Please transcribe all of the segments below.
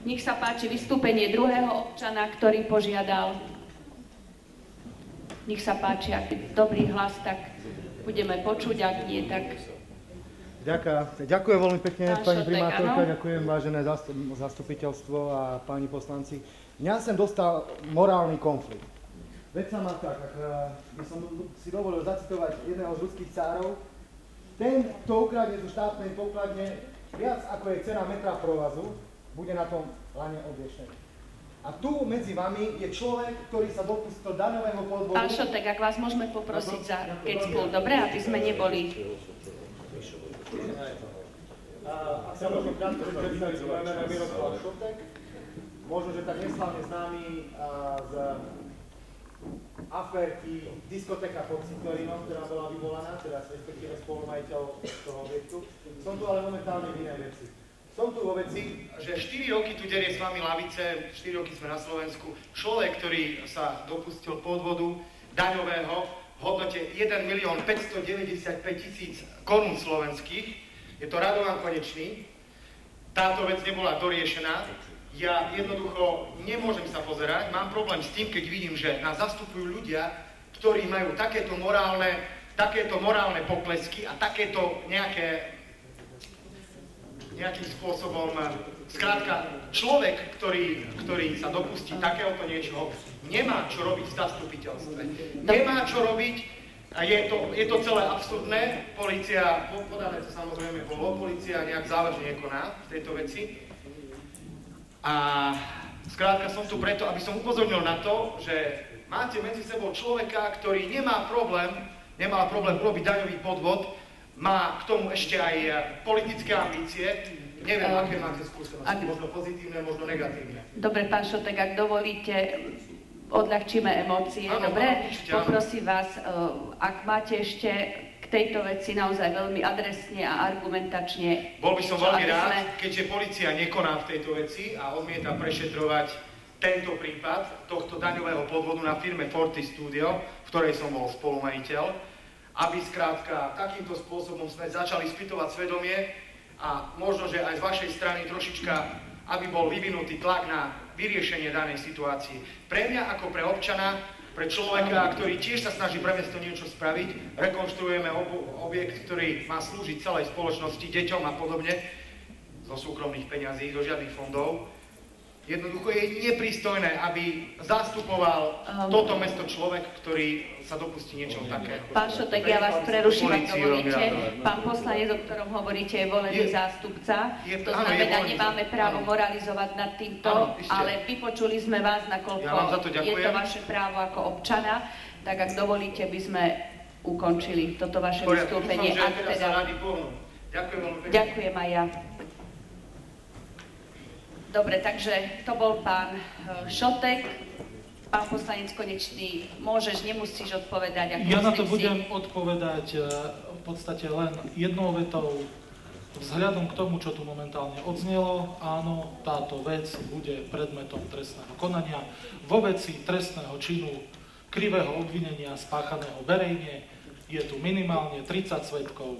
Nech sa páči vystúpenie druhého občana, ktorý požiadal. Nech sa páči, ak je dobrý hlas, tak budeme počuť, ak nie, tak... Ďakujem veľmi pekne, pani Šotek, primátorka, áno. ďakujem vážené zastupiteľstvo a páni poslanci. Mňa sem dostal morálny konflikt. Veď sa má tak, ak by som si dovolil zacitovať jedného z ľudských cárov, ten, kto ukradne zo štátnej pokladne viac ako je cena metra provazu, bude na tom lane obviešený. A tu medzi vami je človek, ktorý sa dopustil daňového podvodu. Pán Šotek, ak vás môžeme poprosiť za keď spolu, dobre, aby sme neboli... Ak sa môžem krátko predstaviť, moje meno je Miroslav Šotek, možno, že tak neslávne známy z aférky diskotéka pod Cintorínom, ktorá bola vyvolaná, teraz respektíve spolumajiteľ toho objektu. Som tu ale momentálne v inej veci. Som tu vo veci, že 4 roky tu derie s vami lavice, 4 roky sme na Slovensku. Človek, ktorý sa dopustil podvodu daňového v hodnote 1 595 000 korún slovenských. Je to Radovan Konečný. Táto vec nebola doriešená. Ja jednoducho nemôžem sa pozerať. Mám problém s tým, keď vidím, že nás zastupujú ľudia, ktorí majú takéto morálne poklesky a takéto nejakým spôsobom, skrátka, človek, ktorý sa dopustí takéhoto niečoho, nemá čo robiť v zastupiteľstve. Nemá čo robiť a je to celé absurdné. Polícia, podané to samozrejme bolo, polícia nejak závažne nekoná v tejto veci. A skrátka som tu preto, aby som upozornil na to, že máte medzi sebou človeka, ktorý nemal problém urobiť daňový podvod, má k tomu ešte aj politické ambície. Neviem, aké máte skúsenosti, možno pozitívne, možno negatívne. Dobre, pán Šotek, ak dovolíte, odľahčíme emócie, dobre? Poprosím vás, ak máte ešte k tejto veci naozaj veľmi adresne a argumentačne... Bol by som veľmi rád, keďže polícia nekoná v tejto veci a odmieta prešetrovať tento prípad tohto daňového podvodu na firme Forty Studio, v ktorej som bol spolumajiteľ, aby skrátka takýmto spôsobom sme začali spýtovať svedomie a možno, že aj z vašej strany trošička, aby bol vyvinutý tlak na vyriešenie danej situácie. Pre mňa ako pre občana, pre človeka, ktorý tiež sa snaží pre mesto niečo spraviť, rekonštruujeme objekt, ktorý má slúžiť celej spoločnosti, deťom a podobne, zo súkromných peňazí, zo žiadnych fondov. Jednoducho je neprístojné, aby zastupoval toto mesto človek, ktorý sa dopustí niečo také. Pán Šotek, ja vás preruším, ak dovolíte. Pán poslanec, o ktorom hovoríte, je volený zástupca. To znamená, nemáme právo moralizovať nad týmto, ale vypočuli sme vás, nakoľko je to vaše právo ako občana. Tak ak dovolíte, by sme ukončili toto vaše vystúpenie. Ďakujem aj ja. Dobre, takže to bol pán Šotek. Pán poslanec Konečný, môžeš, nemusíš odpovedať. Ja na to budem odpovedať v podstate len jednou vetou. Vzhľadom k tomu, čo tu momentálne odznelo, áno, táto vec bude predmetom trestného konania. Vo veci trestného činu krivého obvinenia spáchaného verejne je tu minimálne 30 svedkov.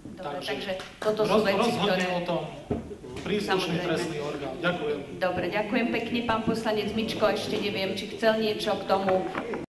Dobre, takže toto sú veci, rozhodne o tom príslušný trestný orgán. Ďakujem. Dobre, ďakujem pekne, pán poslanec Mičko. Ešte neviem, či chcel niečo k tomu